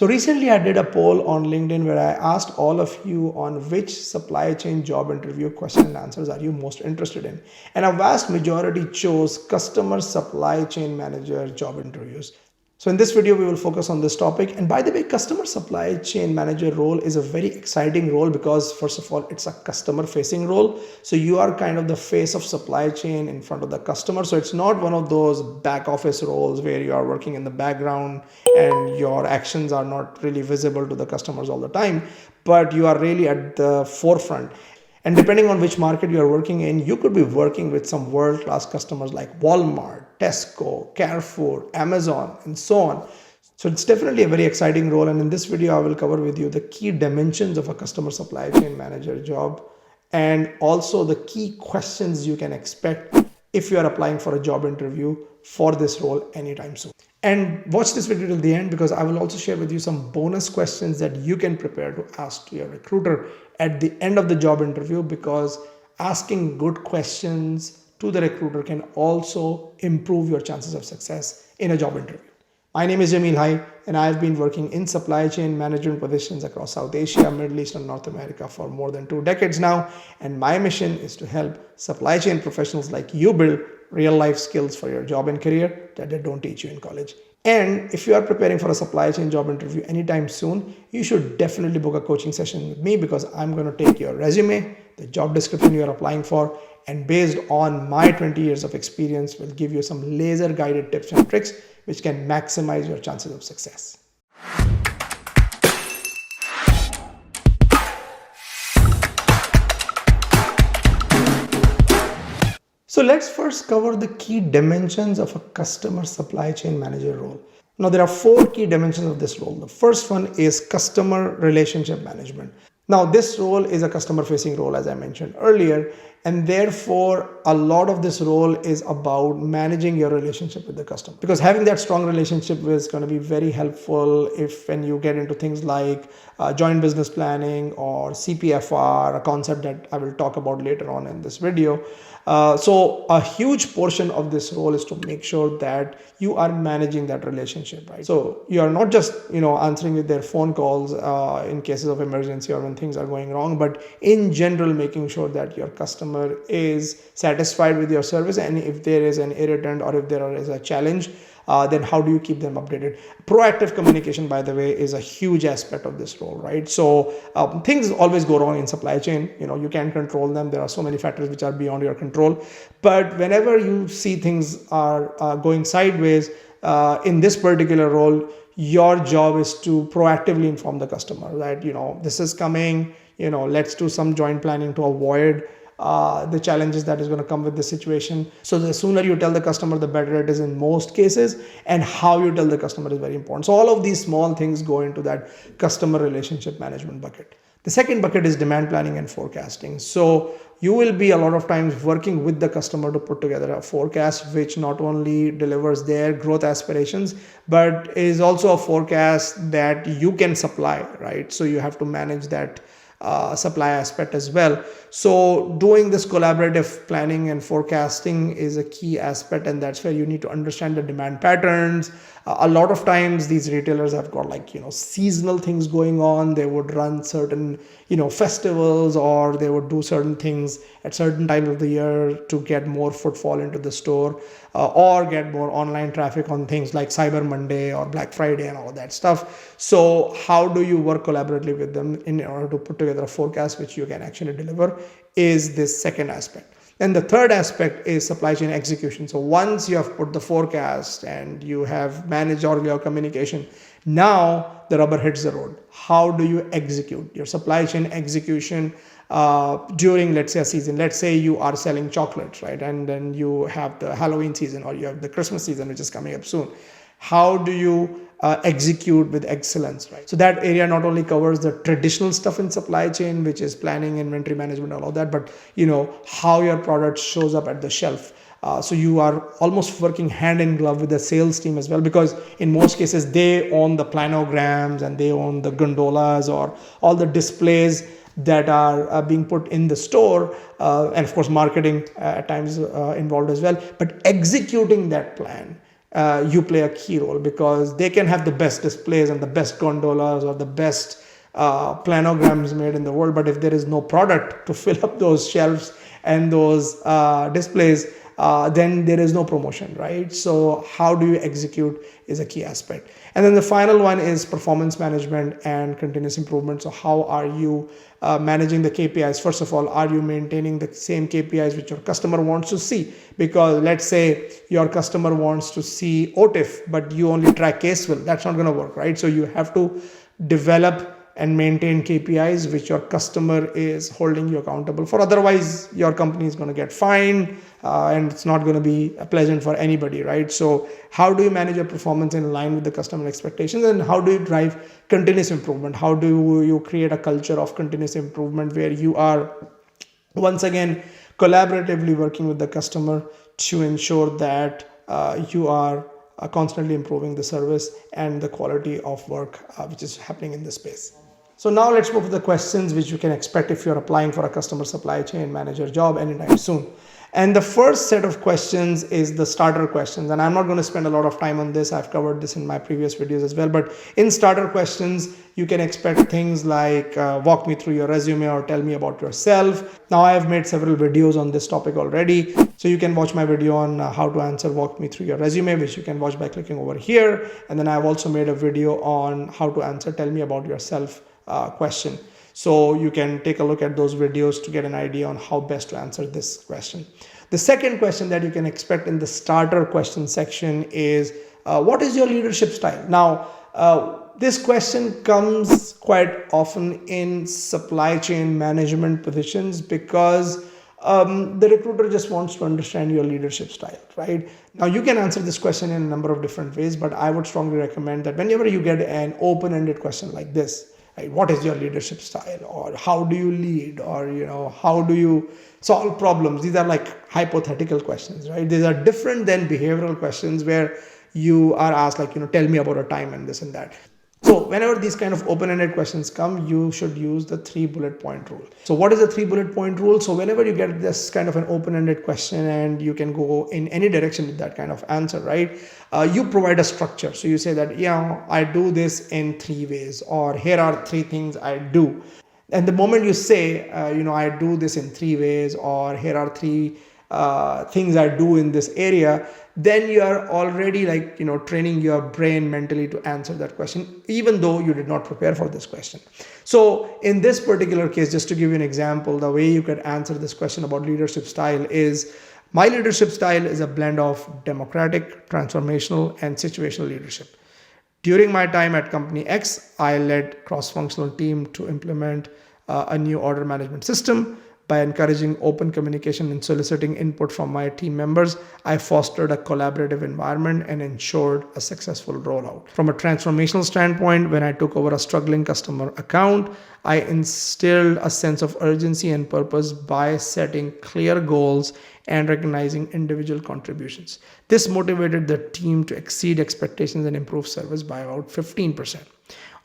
So recently I did a poll on LinkedIn where I asked all of you on which supply chain job interview question and answers are you most interested in. And a vast majority chose customer supply chain manager job interviews. So in this video, we will focus on this topic. And by the way, customer supply chain manager role is a very exciting role because first of all, it's a customer facing role. So you are kind of the face of supply chain in front of the customer. So it's not one of those back office roles where you are working in the background and your actions are not really visible to the customers all the time, but you are really at the forefront. And depending on which market you are working in, you could be working with some world-class customers like Walmart, Tesco, Carrefour, Amazon, and so on. So it's definitely a very exciting role. And in this video, I will cover with you the key dimensions of a customer supply chain manager job and also the key questions you can expect if you are applying for a job interview for this role anytime soon. And watch this video till the end because I will also share with you some bonus questions that you can prepare to ask to your recruiter at the end of the job interview, because asking good questions to the recruiter can also improve your chances of success in a job interview. My name is Jamil Hai, and I've been working in supply chain management positions across South Asia, Middle East, and North America for more than 2 decades now. And my mission is to help supply chain professionals like you build real life skills for your job and career that they don't teach you in college. And if you are preparing for a supply chain job interview anytime soon, you should definitely book a coaching session with me because I'm going to take your resume, the job description you are applying for, and based on my 20 years of experience, will give you some laser guided tips and tricks which can maximize your chances of success. So let's first cover the key dimensions of a customer supply chain manager role. Now there are 4 key dimensions of this role. The first one is customer relationship management. Now this role is a customer facing role, as I mentioned earlier, and therefore a lot of this role is about managing your relationship with the customer, because having that strong relationship is going to be very helpful if when you get into things like joint business planning or CPFR, a concept that I will talk about later on in this video. So a huge portion of this role is to make sure that you are managing that relationship, right? So you are not just, answering with their phone calls in cases of emergency or when things are going wrong, but in general, making sure that your customer is satisfied with your service. And if there is an irritant or if there is a challenge, then how do you keep them updated? Proactive communication, by the way, is a huge aspect of this role, right? So things always go wrong in supply chain. You can't control them. There are so many factors which are beyond your control. But whenever you see things are going sideways in this particular role, your job is to proactively inform the customer that, this is coming, let's do some joint planning to avoid the challenges that is going to come with the situation. So the sooner you tell the customer, the better it is in most cases, and how you tell the customer is very important. So all of these small things go into that customer relationship management bucket. The second bucket is demand planning and forecasting. So you will be a lot of times working with the customer to put together a forecast which not only delivers their growth aspirations, but is also a forecast that you can supply, right? So you have to manage that supply aspect as well. So doing this collaborative planning and forecasting is a key aspect, and that's where you need to understand the demand patterns. A lot of times these retailers have got seasonal things going on. They would run certain festivals, or they would do certain things at certain times of the year to get more footfall into the store, or get more online traffic on things like Cyber Monday or Black Friday and all of that stuff. So how do you work collaboratively with them in order to put together a forecast which you can actually deliver is this second aspect. And the third aspect is supply chain execution. So once you have put the forecast and you have managed all your communication, now the rubber hits the road. How do you execute your supply chain execution during, let's say, a season? Let's say you are selling chocolates, right? And then you have the Halloween season, or you have the Christmas season, which is coming up soon. How do you execute with excellence, right? So that area not only covers the traditional stuff in supply chain, which is planning, inventory management, all of that, but how your product shows up at the shelf. So you are almost working hand in glove with the sales team as well, because in most cases they own the planograms and they own the gondolas or all the displays that are being put in the store, and of course marketing at times involved as well. But executing that plan you play a key role, because they can have the best displays and the best gondolas or the best planograms made in the world, but if there is no product to fill up those shelves and those displays, then there is no promotion, right? So how do you execute is a key aspect. And then the final one is performance management and continuous improvement. So how are you managing the KPIs? First of all, are you maintaining the same KPIs which your customer wants to see? Because let's say your customer wants to see OTIF, but you only track case fill. That's not going to work, right? So you have to develop and maintain KPIs which your customer is holding you accountable for. Otherwise, your company is going to get fined and it's not going to be pleasant for anybody, right? So how do you manage your performance in line with the customer expectations, and how do you drive continuous improvement? How do you create a culture of continuous improvement where you are, once again, collaboratively working with the customer to ensure that you are constantly improving the service and the quality of work which is happening in this space. So now let's move to the questions which you can expect if you're applying for a customer supply chain manager job anytime soon. And the first set of questions is the starter questions. And I'm not going to spend a lot of time on this. I've covered this in my previous videos as well. But in starter questions, you can expect things like walk me through your resume or tell me about yourself. Now, I have made several videos on this topic already. So you can watch my video on how to answer walk me through your resume, which you can watch by clicking over here. And then I've also made a video on how to answer tell me about yourself question. So you can take a look at those videos to get an idea on how best to answer this question. The second question that you can expect in the starter question section is, what is your leadership style? Now, this question comes quite often in supply chain management positions because the recruiter just wants to understand your leadership style, right? Now, you can answer this question in a number of different ways, but I would strongly recommend that whenever you get an open-ended question like this, right, what is your leadership style, or how do you lead, or how do you solve problems? These are like hypothetical questions, right? These are different than behavioral questions where you are asked like, tell me about a time and this and that. So whenever these kind of open-ended questions come, you should use the 3 bullet point rule. So what is the 3 bullet point rule? So whenever you get this kind of an open-ended question and you can go in any direction with that kind of answer, right? You provide a structure. So you say that, I do this in 3 ways, or here are 3 things I do. And the moment you say, I do this in 3 ways, or here are 3 things I do in this area, then you are already training your brain mentally to answer that question, even though you did not prepare for this question. So in this particular case, just to give you an example, the way you could answer this question about leadership style is, my leadership style is a blend of democratic, transformational, and situational leadership. During my time at company X, I led cross-functional team to implement a new order management system. By encouraging open communication and soliciting input from my team members, I fostered a collaborative environment and ensured a successful rollout. From a transformational standpoint, when I took over a struggling customer account, I instilled a sense of urgency and purpose by setting clear goals and recognizing individual contributions. This motivated the team to exceed expectations and improve service by about 15%.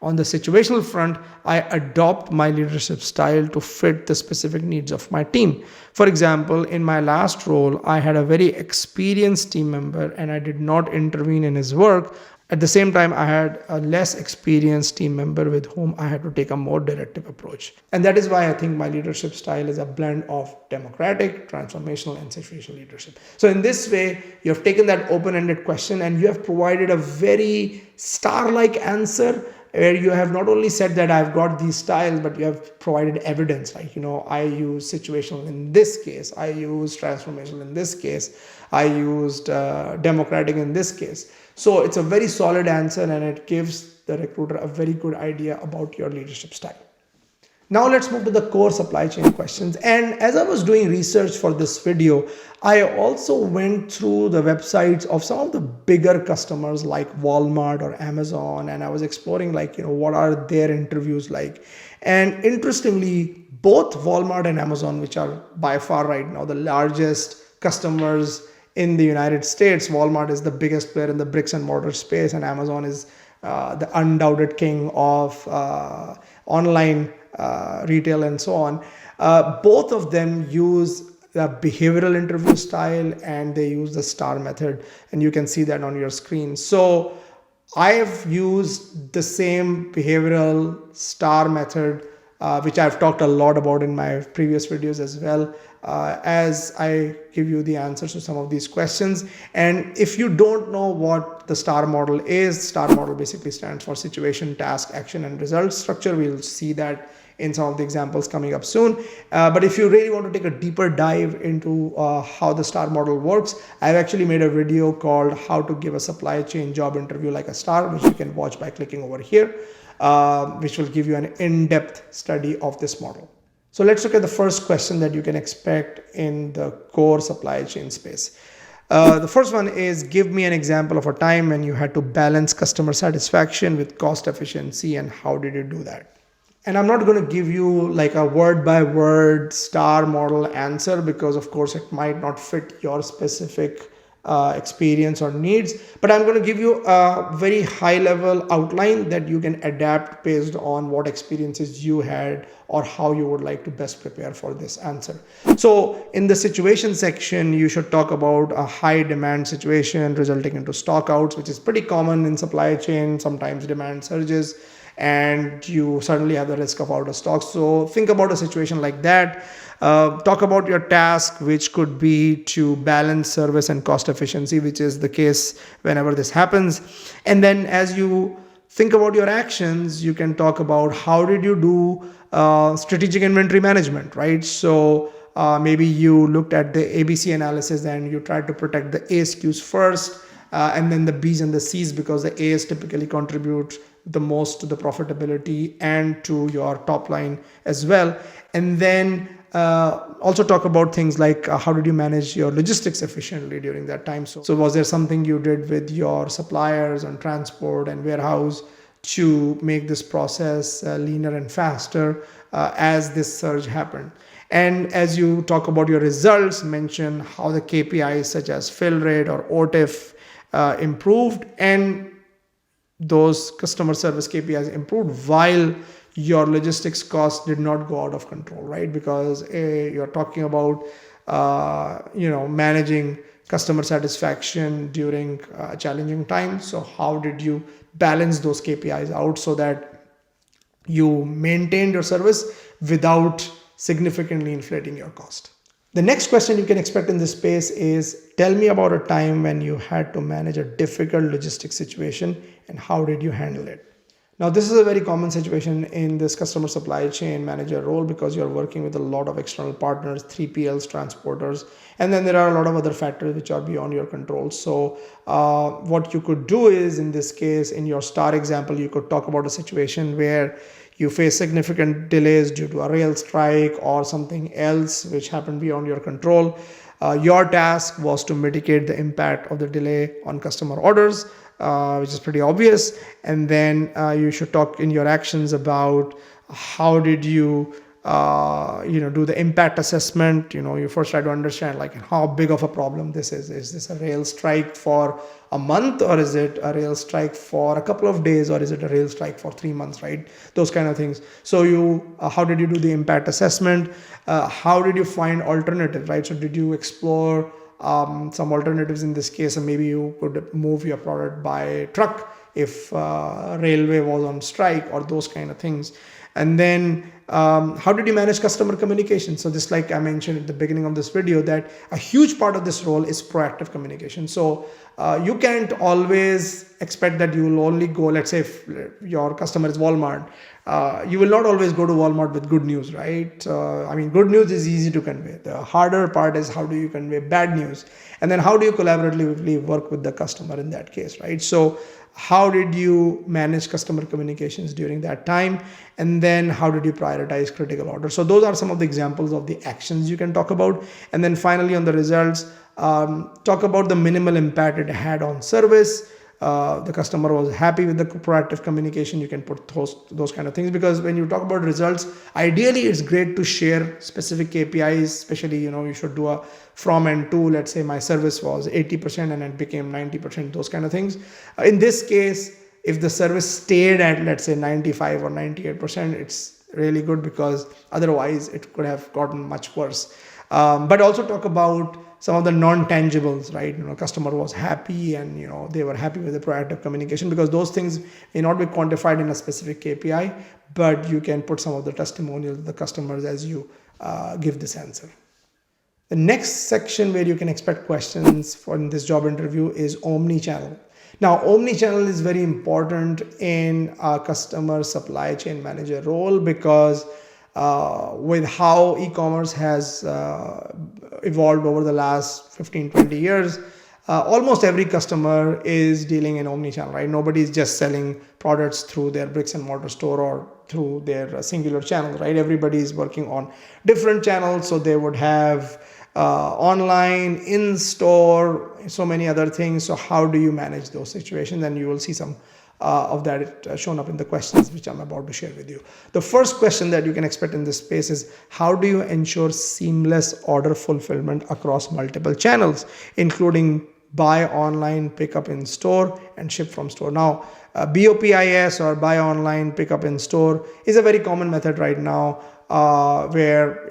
On the situational front, I adopt my leadership style to fit the specific needs of my team. For example, in my last role, I had a very experienced team member and I did not intervene in his work. At the same time, I had a less experienced team member with whom I had to take a more directive approach. And that is why I think my leadership style is a blend of democratic, transformational, and situational leadership. So in this way, you have taken that open-ended question and you have provided a very star-like answer, where you have not only said that I've got these styles, but you have provided evidence, like, I use situational in this case, I use transformational in this case, I used democratic in this case. So it's a very solid answer and it gives the recruiter a very good idea about your leadership style. Now let's move to the core supply chain questions. And as I was doing research for this video, I also went through the websites of some of the bigger customers like Walmart or Amazon, and I was exploring what are their interviews like. And interestingly, both Walmart and Amazon, which are by far right now the largest customers in the United States, Walmart is the biggest player in the bricks and mortar space, and Amazon is the undoubted king of online retail and so on. Both of them use the behavioral interview style, and they use the STAR method, and you can see that on your screen. So I've used the same behavioral STAR method, which I've talked a lot about in my previous videos as well, as I give you the answers to some of these questions. And if you don't know what the STAR model is, STAR model basically stands for situation, task, action, and result structure. We'll see that in some of the examples coming up soon. But if you really want to take a deeper dive into how the STAR model works, I've actually made a video called How to Give a Supply Chain Job Interview Like a Star, which you can watch by clicking over here, which will give you an in-depth study of this model. So let's look at the first question that you can expect in the core supply chain space. The first one is, give me an example of a time when you had to balance customer satisfaction with cost efficiency, and how did you do that? And I'm not going to give you like a word by word STAR model answer, because of course it might not fit your specific experience or needs, but I'm going to give you a very high level outline that you can adapt based on what experiences you had or how you would like to best prepare for this answer. So in the situation section, you should talk about a high demand situation resulting into stockouts, which is pretty common in supply chain. Sometimes demand surges and you suddenly have the risk of out of stock. So think about a situation like that. Talk about your task, which could be to balance service and cost efficiency, which is the case whenever this happens. And then as you think about your actions, you can talk about how did you do strategic inventory management, right? So maybe you looked at the ABC analysis and you tried to protect the A SKUs first, and then the B's and the C's, because the A's typically contribute the most to the profitability and to your top line as well. And then also talk about things like how did you manage your logistics efficiently during that time. So was there something you did with your suppliers on transport and warehouse to make this process leaner and faster as this surge happened? And as you talk about your results, mention how the KPIs such as fill rate or OTIF improved, and those customer service KPIs improved while your logistics costs did not go out of control, right? Because you're talking about managing customer satisfaction during challenging times. So how did you balance those KPIs out so that you maintained your service without significantly inflating your cost? The next question you can expect in this space is, tell me about a time when you had to manage a difficult logistics situation and how did you handle it? Now, this is a very common situation in this customer supply chain manager role, because you're working with a lot of external partners, 3PLs, transporters, and then there are a lot of other factors which are beyond your control. So what you could do is, in this case, in your STAR example, you could talk about a situation where you face significant delays due to a rail strike or something else which happened beyond your control. Your task was to mitigate the impact of the delay on customer orders, which is pretty obvious. And then you should talk in your actions about how did you do the impact assessment. You first try to understand like how big of a problem this is. Is this a rail strike for a month, or is it a rail strike for a couple of days, or is it a rail strike for 3 months, right? Those kind of things. So how did you do the impact assessment? How did you find alternatives, right? So did you explore some alternatives in this case, and maybe you could move your product by truck if railway was on strike, or those kind of things. And then how did you manage customer communication? So just like I mentioned at the beginning of this video, that a huge part of this role is proactive communication. So you can't always expect that you will only go, let's say if your customer is Walmart, you will not always go to Walmart with good news, right? Good news is easy to convey. The harder part is how do you convey bad news? And then how do you collaboratively work with the customer in that case, right? So how did you manage customer communications during that time? And then how did you prioritize critical orders? So those are some of the examples of the actions you can talk about. And then finally on the results, talk about the minimal impact it had on service. The customer was happy with the proactive communication. You can put those kind of things, because when you talk about results, ideally it's great to share specific KPIs, especially, you should do a from and to, let's say my service was 80% and it became 90%, those kind of things. In this case, if the service stayed at, let's say 95 or 98%, it's really good, because otherwise it could have gotten much worse. But also talk about some of the non-tangibles, right? Customer was happy, and they were happy with the proactive communication, because those things may not be quantified in a specific KPI, but you can put some of the testimonials of the customers as you give this answer. The next section where you can expect questions for in this job interview is omni-channel. Now, omni-channel is very important in a customer supply chain manager role, because with how e-commerce has evolved over the last 15-20 years, almost every customer is dealing in omni-channel, right? Nobody is just selling products through their bricks and mortar store or through their singular channel, right? Everybody is working on different channels, so they would have online, in store, so many other things. So how do you manage those situations? And you will see some of that shown up in the questions which I'm about to share with you. The first question that you can expect in this space is, how do you ensure seamless order fulfillment across multiple channels, including buy online, pick up in store, and ship from store? Now, BOPIS, or buy online, pick up in store, is a very common method right now, where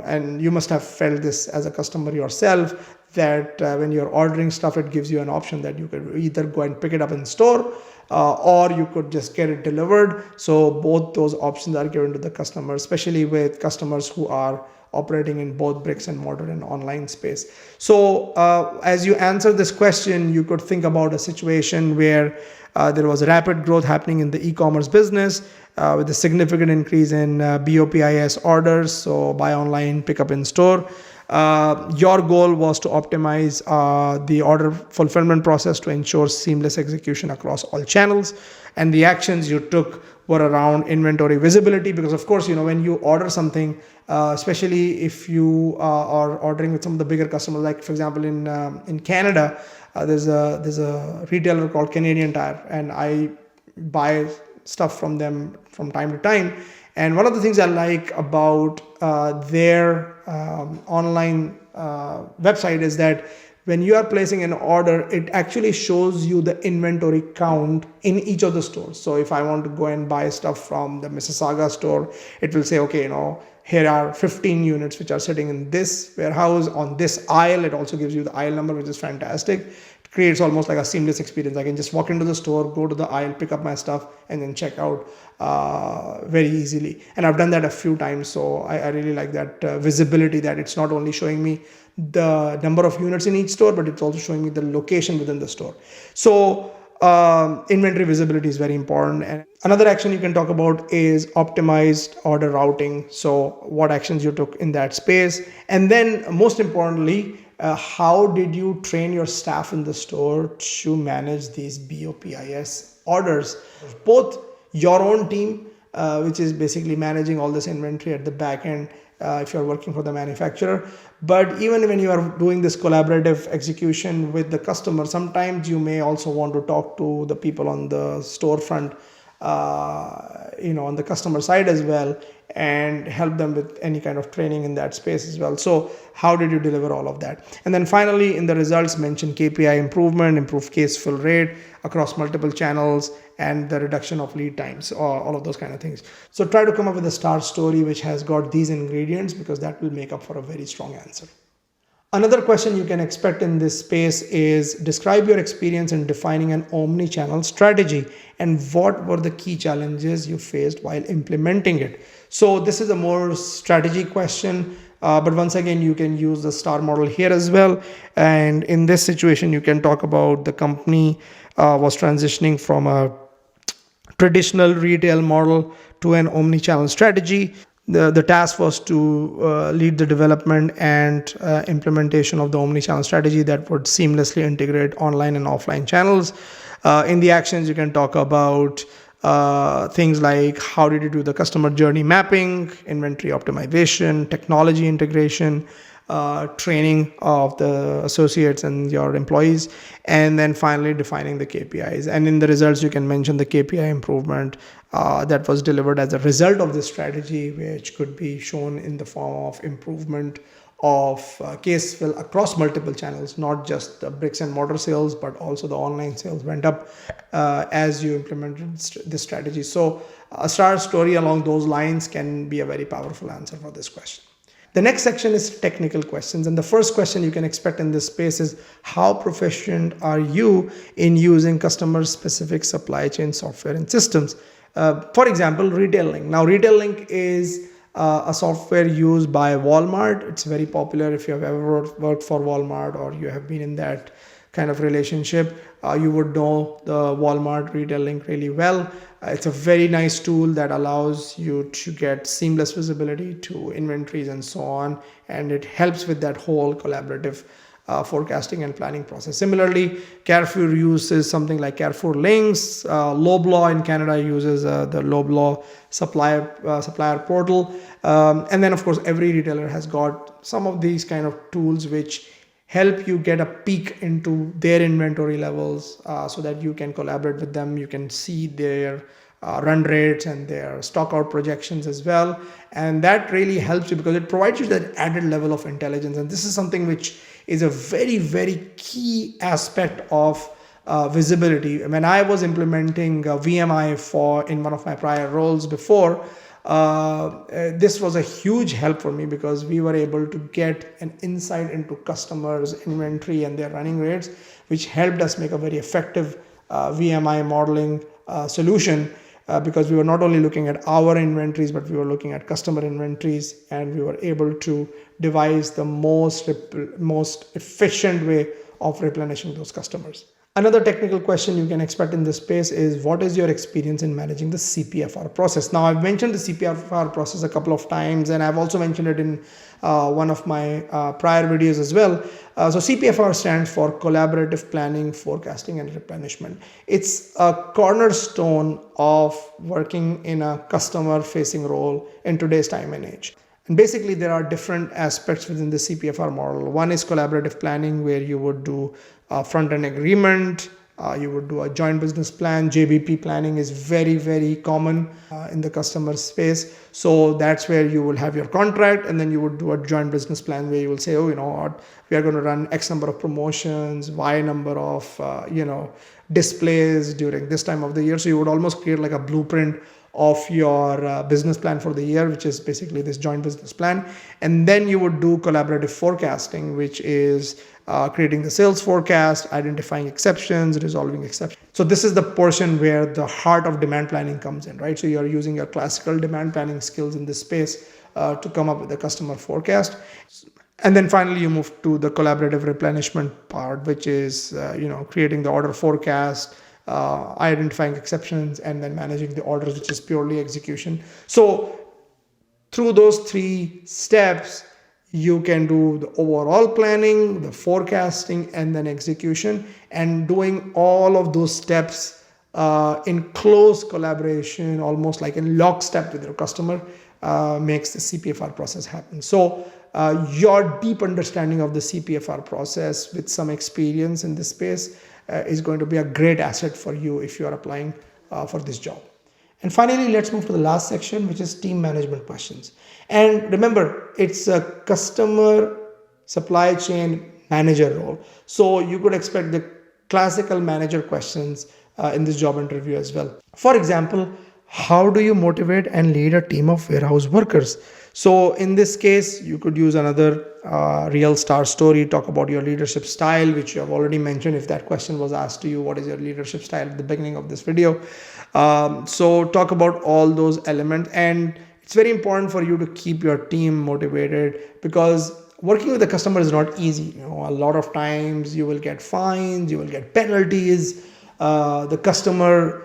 and you must have felt this as a customer yourself, that when you're ordering stuff, it gives you an option that you could either go and pick it up in store, or you could just get it delivered. So both those options are given to the customer, especially with customers who are operating in both bricks and mortar and online space. So as you answer this question, you could think about a situation where there was rapid growth happening in the e-commerce business, with a significant increase in BOPIS orders, so buy online, pick up in store. Your goal was to optimize the order fulfillment process to ensure seamless execution across all channels. And the actions you took were around inventory visibility, because of course, when you order something, especially if you are ordering with some of the bigger customers, like for example in Canada, there's a retailer called Canadian Tire, and I buy stuff from them from time to time. And one of the things I like about their online website is that when you are placing an order, it actually shows you the inventory count in each of the stores. So if I want to go and buy stuff from the Mississauga store, it will say, okay, here are 15 units which are sitting in this warehouse on this aisle. It also gives you the aisle number, which is fantastic. It creates almost like a seamless experience. I can just walk into the store, go to the aisle, pick up my stuff, and then check out very easily. And I've done that a few times. So I really like that visibility, that it's not only showing me the number of units in each store, but it's also showing me the location within the store. So inventory visibility is very important. And another action you can talk about is optimized order routing. So what actions you took in that space. And then most importantly, how did you train your staff in the store to manage these BOPIS orders? Both your own team, which is basically managing all this inventory at the back end, if you're working for the manufacturer. But even when you are doing this collaborative execution with the customer, sometimes you may also want to talk to the people on the storefront, on the customer side as well, and help them with any kind of training in that space as well. So how did you deliver all of that? And then finally, in the results, mention KPI improvement, improved case fill rate across multiple channels, and the reduction of lead times, or all of those kind of things. So try to come up with a star story which has got these ingredients, because that will make up for a very strong answer. Another question you can expect in this space is, describe your experience in defining an omni-channel strategy, and what were the key challenges you faced while implementing it. So this is a more strategy question, but once again, you can use the STAR model here as well. And in this situation, you can talk about the company was transitioning from a traditional retail model to an omni-channel strategy. The task was to lead the development and implementation of the omni-channel strategy that would seamlessly integrate online and offline channels. In the actions, you can talk about things like, how did you do the customer journey mapping, inventory optimization, technology integration, training of the associates and your employees, and then finally defining the KPIs. And in the results, you can mention the KPI improvement that was delivered as a result of this strategy, which could be shown in the form of improvement of case fill across multiple channels, not just the bricks and mortar sales, but also the online sales went up as you implemented this strategy. So a star story along those lines can be a very powerful answer for this question. The next section is technical questions. And the first question you can expect in this space is, how proficient are you in using customer specific supply chain software and systems? For example, Retail Link. Now, Retail Link is a software used by Walmart. It's very popular. If you have ever worked for Walmart or you have been in that kind of relationship, you would know the Walmart Retail Link really well. It's a very nice tool that allows you to get seamless visibility to inventories and so on, and it helps with that whole collaborative forecasting and planning process. Similarly, Carrefour uses something like Carrefour Links. Loblaw in Canada uses the Loblaw supplier portal. And then, of course, every retailer has got some of these kind of tools which help you get a peek into their inventory levels so that you can collaborate with them. You can see their run rates and their stock out projections as well. And that really helps you because it provides you that added level of intelligence. And this is something which is a very, very key aspect of visibility. When I was implementing VMI in one of my prior roles before, this was a huge help for me because we were able to get an insight into customers' inventory and their running rates, which helped us make a very effective VMI modeling solution. Because we were not only looking at our inventories, but we were looking at customer inventories, and we were able to devise the most efficient way of replenishing those customers. Another technical question you can expect in this space is, what is your experience in managing the CPFR process? Now, I've mentioned the CPFR process a couple of times, and I've also mentioned it in one of my prior videos as well. So CPFR stands for Collaborative Planning, Forecasting, and Replenishment. It's a cornerstone of working in a customer-facing role in today's time and age. And basically, there are different aspects within the CPFR model. One is collaborative planning, where you would do a front-end agreement, you would do a joint business plan. JBP planning is very, very common in the customer space. So that's where you will have your contract, and then you would do a joint business plan where you will say, oh, you know what, we are going to run X number of promotions, Y number of, displays during this time of the year. So you would almost create like a blueprint of your business plan for the year, which is basically this joint business plan. And then you would do collaborative forecasting, which is creating the sales forecast, identifying exceptions, resolving exceptions. So this is the portion where the heart of demand planning comes in, right? So you're using your classical demand planning skills in this space to come up with a customer forecast. And then finally, you move to the collaborative replenishment part, which is, creating the order forecast, identifying exceptions, and then managing the orders, which is purely execution. So through those three steps, you can do the overall planning, the forecasting, and then execution. And doing all of those steps in close collaboration, almost like in lockstep with your customer, makes the CPFR process happen. So your deep understanding of the CPFR process with some experience in this space is going to be a great asset for you if you are applying for this job. And finally, let's move to the last section, which is team management questions. And remember, it's a customer supply chain manager role. So you could expect the classical manager questions in this job interview as well. For example, how do you motivate and lead a team of warehouse workers? So in this case, you could use another real star story, talk about your leadership style, which you have already mentioned. If that question was asked to you, what is your leadership style at the beginning of this video? So talk about all those elements. And it's very important for you to keep your team motivated, because working with the customer is not easy. A lot of times you will get fines, you will get penalties. The customer,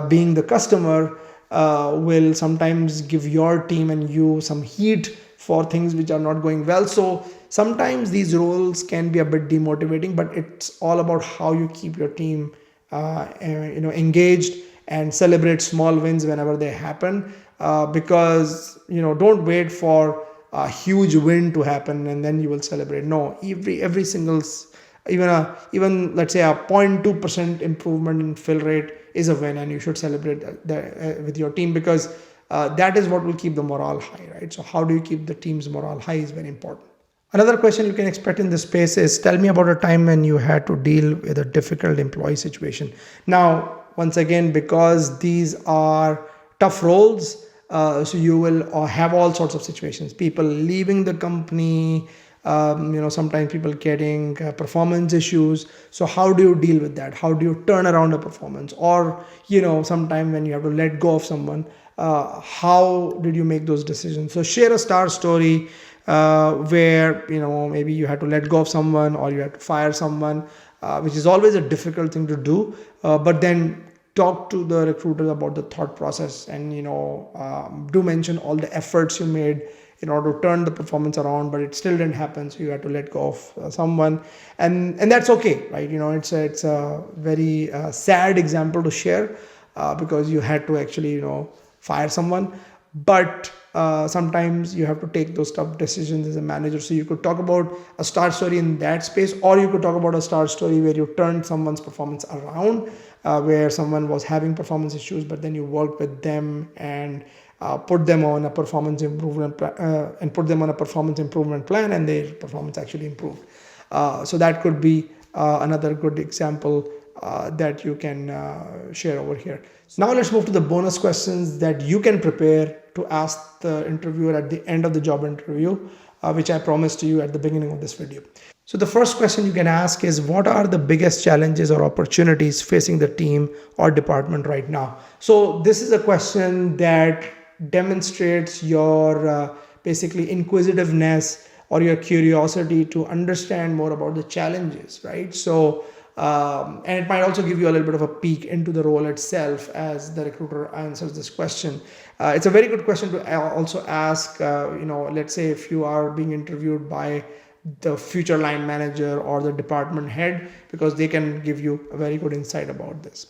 being the customer, will sometimes give your team and you some heat for things which are not going well. So sometimes these roles can be a bit demotivating, but it's all about how you keep your team engaged and celebrate small wins whenever they happen, because don't wait for a huge win to happen and then you will celebrate. No, every single, even let's say a 0.2% improvement in fill rate is a win, and you should celebrate that with your team, because that is what will keep the morale high, right? So how do you keep the team's morale high is very important. Another question you can expect in this space is, tell me about a time when you had to deal with a difficult employee situation. Now, once again, because these are tough roles, So you will have all sorts of situations, people leaving the company, sometimes people getting performance issues. So how do you deal with that? How do you turn around a performance? Or sometime when you have to let go of someone, how did you make those decisions? So share a star story where maybe you had to let go of someone or you had to fire someone, which is always a difficult thing to do, but then talk to the recruiter about the thought process, and do mention all the efforts you made in order to turn the performance around, but it still didn't happen, so you had to let go of someone, and that's okay, right? It's a very sad example to share, because you had to actually fire someone, but sometimes you have to take those tough decisions as a manager. So you could talk about a star story in that space, or you could talk about a star story where you turned someone's performance around, where someone was having performance issues, but then you worked with them and put them on a performance improvement plan, and their performance actually improved. So that could be another good example that you can share over here. So now let's move to the bonus questions that you can prepare to ask the interviewer at the end of the job interview, which I promised to you at the beginning of this video. So the first question you can ask is, what are the biggest challenges or opportunities facing the team or department right now? So this is a question that demonstrates your basically inquisitiveness or your curiosity to understand more about the challenges, right? So and it might also give you a little bit of a peek into the role itself as the recruiter answers this question. It's a very good question to also ask, let's say if you are being interviewed by the future line manager or the department head, because they can give you a very good insight about this.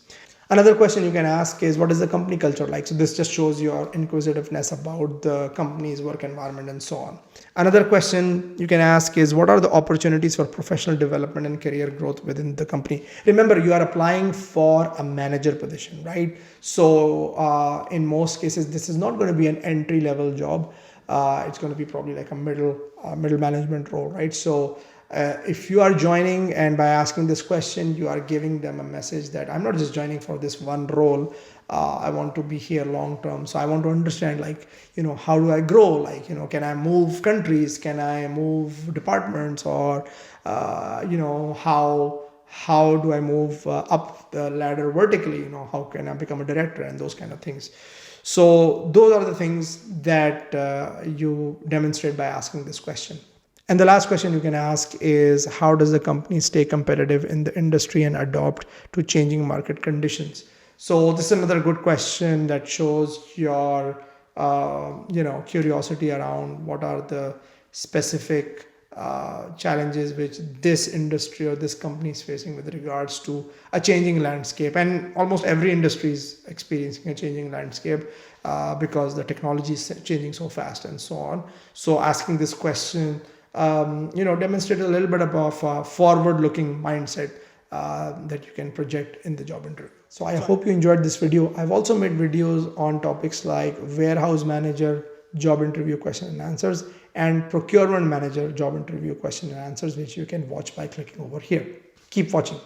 Another question you can ask is, what is the company culture like? So this just shows your inquisitiveness about the company's work environment and so on. Another question you can ask is, what are the opportunities for professional development and career growth within the company? Remember, you are applying for a manager position, right? So in most cases, this is not going to be an entry level job. It's going to be probably like a middle management role, right? So if you are joining, and by asking this question, you are giving them a message that I'm not just joining for this one role. I want to be here long term. So I want to understand, how do I grow? Can I move countries? Can I move departments? Or, how do I move up the ladder vertically? How can I become a director, and those kind of things. So those are the things that you demonstrate by asking this question. And the last question you can ask is, how does the company stay competitive in the industry and adapt to changing market conditions? So this is another good question that shows your, curiosity around what are the specific challenges which this industry or this company is facing with regards to a changing landscape. And almost every industry is experiencing a changing landscape because the technology is changing so fast and so on. So asking this question, demonstrate a little bit of a forward-looking mindset that you can project in the job interview. So I hope you enjoyed this video. I've also made videos on topics like warehouse manager job interview question and answers, and procurement manager job interview question and answers, which you can watch by clicking over here. Keep watching.